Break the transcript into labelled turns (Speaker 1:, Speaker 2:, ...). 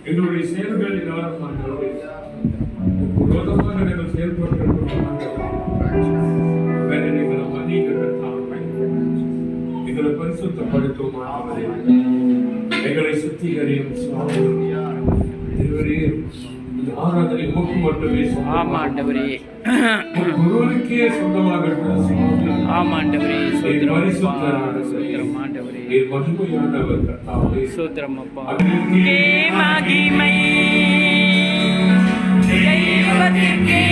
Speaker 1: எங்களுடைய செயல்கள் எல்லாரும் ஆண்டவரே விரோதமாக நாங்கள் செயல்பட்டிருக்கிறோம் ஆண்டவரே எங்களை மன்னிக்கிறதற்காக எங்களை பரிசுத்தப்படுத்தும் ஆண்டவரே எங்களை சுத்திகரியும் ஆராதனை உமக்கு மட்டுமே
Speaker 2: ஆமாண்டவரே
Speaker 1: குருவுக்கே சொந்தமாக
Speaker 2: ஆமாண்டவரே
Speaker 1: மகிமையானவர் கர்த்தாவே
Speaker 2: சூத்திரம் அப்பா
Speaker 1: மகிமை
Speaker 2: தெய்வத்திற்கே